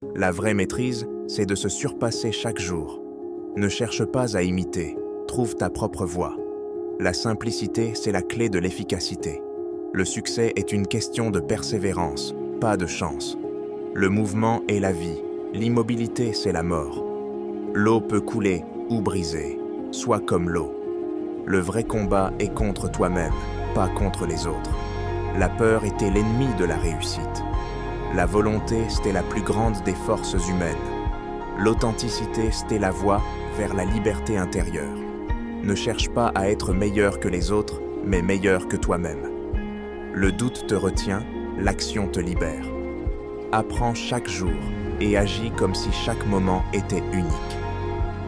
La vraie maîtrise, c'est de se surpasser chaque jour. Ne cherche pas à imiter, trouve ta propre voie. La simplicité, c'est la clé de l'efficacité. Le succès est une question de persévérance, pas de chance. Le mouvement est la vie, l'immobilité, c'est la mort. L'eau peut couler ou briser, sois comme l'eau. Le vrai combat est contre toi-même, pas contre les autres. La peur était l'ennemi de la réussite. La volonté, c'était la plus grande des forces humaines. L'authenticité, c'était la voie vers la liberté intérieure. Ne cherche pas à être meilleur que les autres, mais meilleur que toi-même. Le doute te retient, l'action te libère. Apprends chaque jour et agis comme si chaque moment était unique.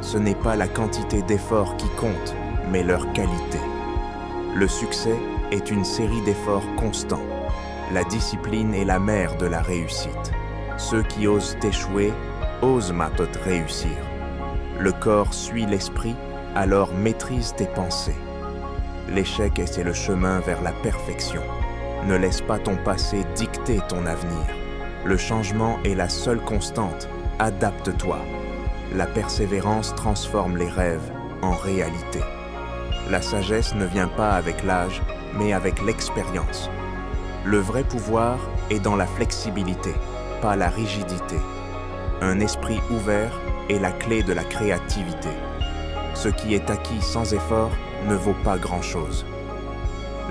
Ce n'est pas la quantité d'efforts qui compte, mais leur qualité. Le succès est une série d'efforts constants. La discipline est la mère de la réussite. Ceux qui osent échouer, osent matot réussir. Le corps suit l'esprit, alors maîtrise tes pensées. L'échec, c'est le chemin vers la perfection. Ne laisse pas ton passé dicter ton avenir. Le changement est la seule constante. Adapte-toi. La persévérance transforme les rêves en réalité. La sagesse ne vient pas avec l'âge, mais avec l'expérience. Le vrai pouvoir est dans la flexibilité, pas la rigidité. Un esprit ouvert est la clé de la créativité. Ce qui est acquis sans effort ne vaut pas grand-chose.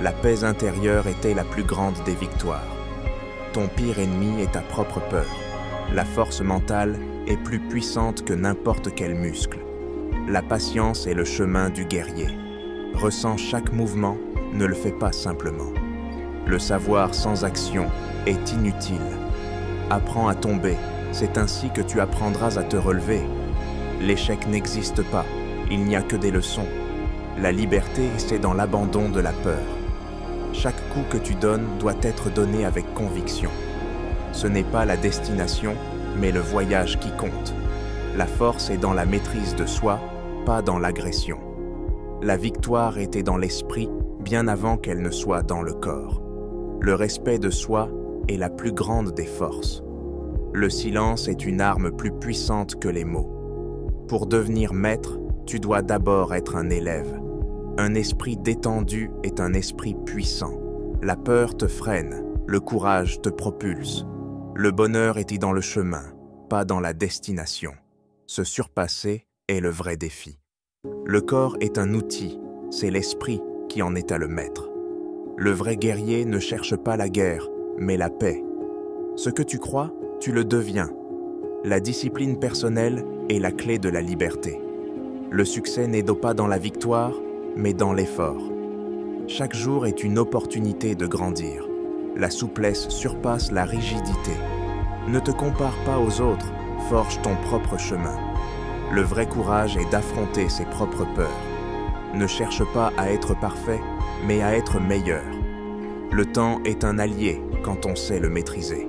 La paix intérieure était la plus grande des victoires. Ton pire ennemi est ta propre peur. La force mentale est plus puissante que n'importe quel muscle. La patience est le chemin du guerrier. Ressens chaque mouvement, ne le fais pas simplement. Le savoir sans action est inutile. Apprends à tomber, c'est ainsi que tu apprendras à te relever. L'échec n'existe pas, il n'y a que des leçons. La liberté, c'est dans l'abandon de la peur. Chaque coup que tu donnes doit être donné avec conviction. Ce n'est pas la destination, mais le voyage qui compte. La force est dans la maîtrise de soi, pas dans l'agression. La victoire était dans l'esprit bien avant qu'elle ne soit dans le corps. Le respect de soi est la plus grande des forces. Le silence est une arme plus puissante que les mots. Pour devenir maître, tu dois d'abord être un élève. Un esprit détendu est un esprit puissant. La peur te freine, le courage te propulse. Le bonheur est dans le chemin, pas dans la destination. Se surpasser est le vrai défi. Le corps est un outil, c'est l'esprit qui en est à le maître. Le vrai guerrier ne cherche pas la guerre, mais la paix. Ce que tu crois, tu le deviens. La discipline personnelle est la clé de la liberté. Le succès n'est pas dans la victoire, mais dans l'effort. Chaque jour est une opportunité de grandir. La souplesse surpasse la rigidité. Ne te compare pas aux autres, forge ton propre chemin. Le vrai courage est d'affronter ses propres peurs. Ne cherche pas à être parfait, mais à être meilleur. Le temps est un allié quand on sait le maîtriser.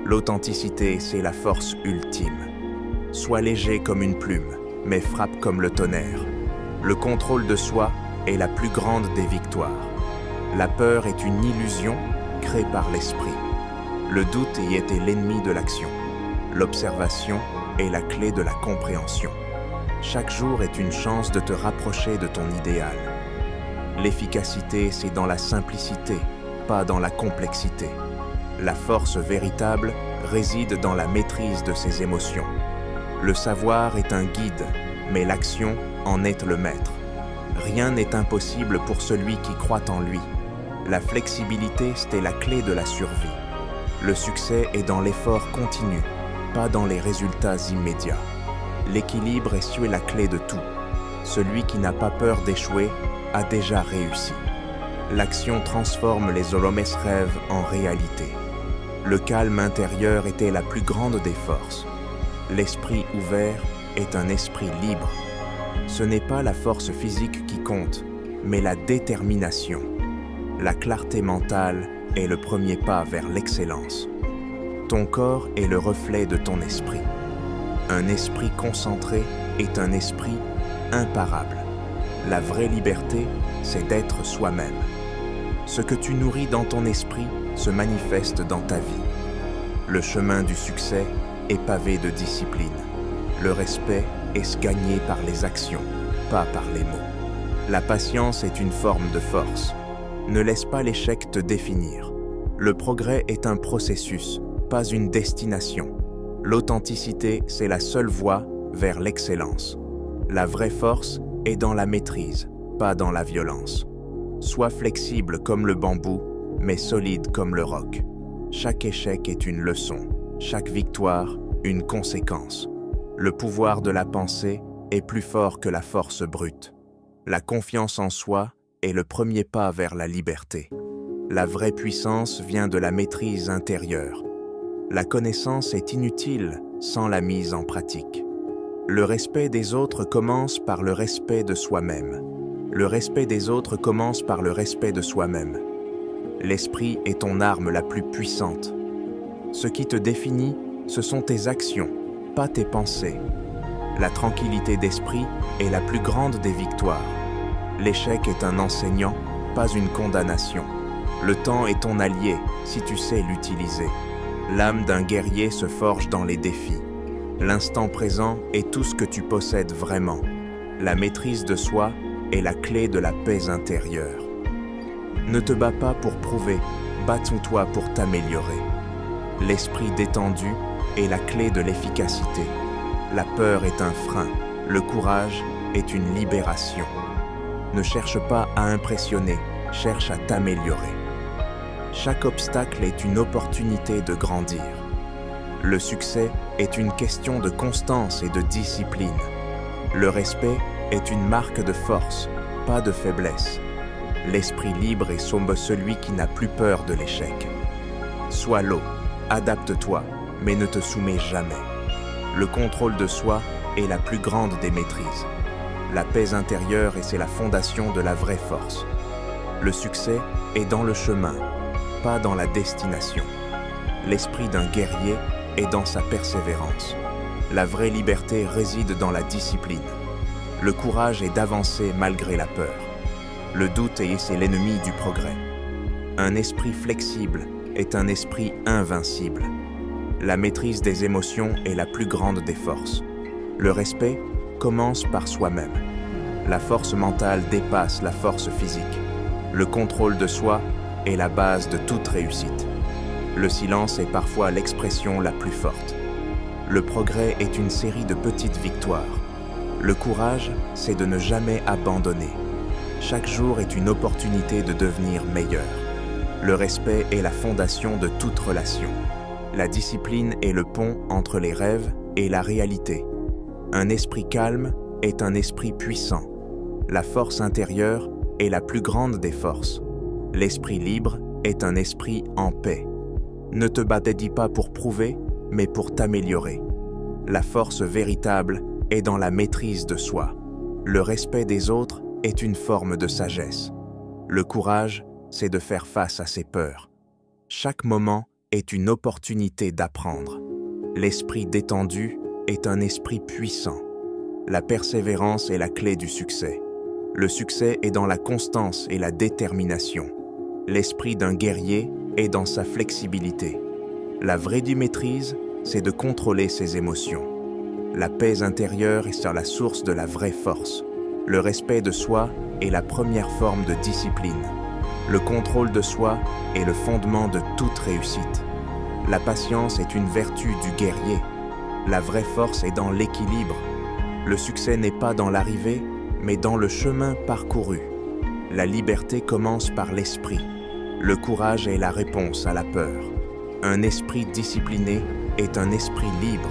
L'authenticité, c'est la force ultime. Sois léger comme une plume, mais frappe comme le tonnerre. Le contrôle de soi est la plus grande des victoires. La peur est une illusion créée par l'esprit. Le doute y était l'ennemi de l'action. L'observation est la clé de la compréhension. Chaque jour est une chance de te rapprocher de ton idéal. L'efficacité, c'est dans la simplicité, pas dans la complexité. La force véritable réside dans la maîtrise de ses émotions. Le savoir est un guide, mais l'action en est le maître. Rien n'est impossible pour celui qui croit en lui. La flexibilité, c'est la clé de la survie. Le succès est dans l'effort continu, pas dans les résultats immédiats. L'équilibre est la clé de tout. Celui qui n'a pas peur d'échouer a déjà réussi. L'action transforme les hommes rêves en réalité. Le calme intérieur était la plus grande des forces. L'esprit ouvert est un esprit libre. Ce n'est pas la force physique qui compte, mais la détermination. La clarté mentale est le premier pas vers l'excellence. Ton corps est le reflet de ton esprit. Un esprit concentré est un esprit imparable. La vraie liberté, c'est d'être soi-même. Ce que tu nourris dans ton esprit se manifeste dans ta vie. Le chemin du succès est pavé de discipline. Le respect est gagné par les actions, pas par les mots. La patience est une forme de force. Ne laisse pas l'échec te définir. Le progrès est un processus, pas une destination. L'authenticité, c'est la seule voie vers l'excellence. La vraie force est dans la maîtrise, pas dans la violence. Sois flexible comme le bambou, mais solide comme le roc. Chaque échec est une leçon, chaque victoire, une conséquence. Le pouvoir de la pensée est plus fort que la force brute. La confiance en soi est le premier pas vers la liberté. La vraie puissance vient de la maîtrise intérieure. La connaissance est inutile sans la mise en pratique. Le respect des autres commence par le respect de soi-même. Le respect des autres commence par le respect de soi-même. L'esprit est ton arme la plus puissante. Ce qui te définit, ce sont tes actions, pas tes pensées. La tranquillité d'esprit est la plus grande des victoires. L'échec est un enseignant, pas une condamnation. Le temps est ton allié si tu sais l'utiliser. L'âme d'un guerrier se forge dans les défis. L'instant présent est tout ce que tu possèdes vraiment. La maîtrise de soi est la clé de la paix intérieure. Ne te bats pas pour prouver, bats-toi pour t'améliorer. L'esprit détendu est la clé de l'efficacité. La peur est un frein, le courage est une libération. Ne cherche pas à impressionner, cherche à t'améliorer. Chaque obstacle est une opportunité de grandir. Le succès est une question de constance et de discipline. Le respect est une marque de force, pas de faiblesse. L'esprit libre est celui qui n'a plus peur de l'échec. Sois l'eau, adapte-toi, mais ne te soumets jamais. Le contrôle de soi est la plus grande des maîtrises. La paix intérieure, et c'est la fondation de la vraie force. Le succès est dans le chemin, pas dans la destination. L'esprit d'un guerrier est dans sa persévérance. La vraie liberté réside dans la discipline. Le courage est d'avancer malgré la peur. Le doute c'est l'ennemi du progrès. Un esprit flexible est un esprit invincible. La maîtrise des émotions est la plus grande des forces. Le respect commence par soi-même. La force mentale dépasse la force physique. Le contrôle de soi est la base de toute réussite. Le silence est parfois l'expression la plus forte. Le progrès est une série de petites victoires. Le courage, c'est de ne jamais abandonner. Chaque jour est une opportunité de devenir meilleur. Le respect est la fondation de toute relation. La discipline est le pont entre les rêves et la réalité. Un esprit calme est un esprit puissant. La force intérieure est la plus grande des forces. L'esprit libre est un esprit en paix. Ne te bataille pas pour prouver, mais pour t'améliorer. La force véritable est dans la maîtrise de soi. Le respect des autres est une forme de sagesse. Le courage, c'est de faire face à ses peurs. Chaque moment est une opportunité d'apprendre. L'esprit détendu est un esprit puissant. La persévérance est la clé du succès. Le succès est dans la constance et la détermination. L'esprit d'un guerrier est dans sa flexibilité. La vraie maîtrise, c'est de contrôler ses émotions. La paix intérieure est sur la source de la vraie force. Le respect de soi est la première forme de discipline. Le contrôle de soi est le fondement de toute réussite. La patience est une vertu du guerrier. La vraie force est dans l'équilibre. Le succès n'est pas dans l'arrivée, mais dans le chemin parcouru. La liberté commence par l'esprit. Le courage est la réponse à la peur. Un esprit discipliné est un esprit libre.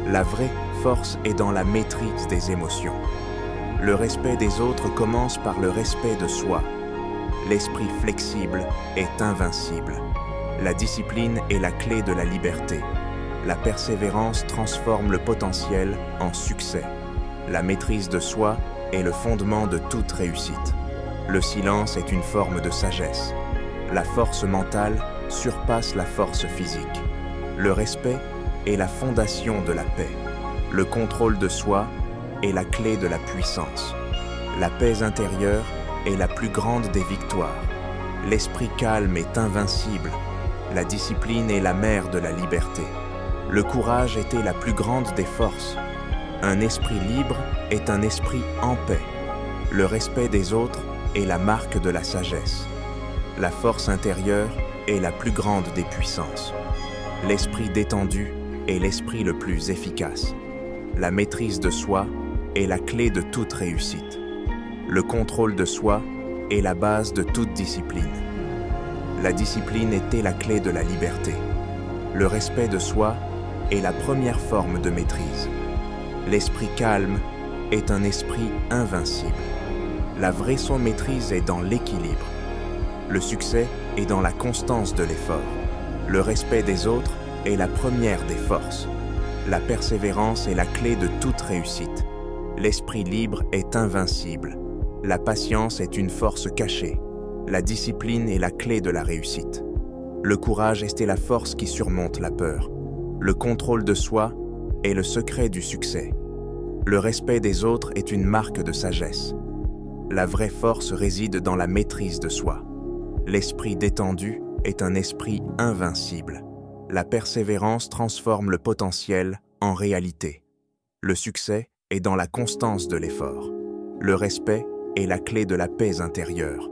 La vraie force est dans la maîtrise des émotions. Le respect des autres commence par le respect de soi. L'esprit flexible est invincible. La discipline est la clé de la liberté. La persévérance transforme le potentiel en succès. La maîtrise de soi est le fondement de toute réussite. Le silence est une forme de sagesse. La force mentale surpasse la force physique. Le respect est la fondation de la paix. Le contrôle de soi est la clé de la puissance. La paix intérieure est la plus grande des victoires. L'esprit calme est invincible. La discipline est la mère de la liberté. Le courage était la plus grande des forces. Un esprit libre est un esprit en paix. Le respect des autres est la marque de la sagesse. La force intérieure est la plus grande des puissances. L'esprit détendu est l'esprit le plus efficace. La maîtrise de soi est la clé de toute réussite. Le contrôle de soi est la base de toute discipline. La discipline était la clé de la liberté. Le respect de soi est la première forme de maîtrise. L'esprit calme est un esprit invincible. La vraie maîtrise est dans l'équilibre. Le succès est dans la constance de l'effort. Le respect des autres est la première des forces. La persévérance est la clé de toute réussite. L'esprit libre est invincible. La patience est une force cachée. La discipline est la clé de la réussite. Le courage est la force qui surmonte la peur. Le contrôle de soi est le secret du succès. Le respect des autres est une marque de sagesse. La vraie force réside dans la maîtrise de soi. L'esprit détendu est un esprit invincible. La persévérance transforme le potentiel en réalité. Le succès est dans la constance de l'effort. Le respect est la clé de la paix intérieure.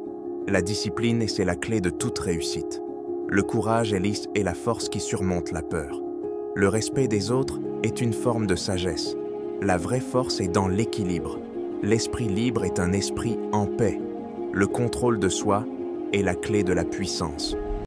La discipline c'est la clé de toute réussite. Le courage est la force qui surmonte la peur. Le respect des autres est une forme de sagesse. La vraie force est dans l'équilibre. L'esprit libre est un esprit en paix. Le contrôle de soi est la clé de la puissance.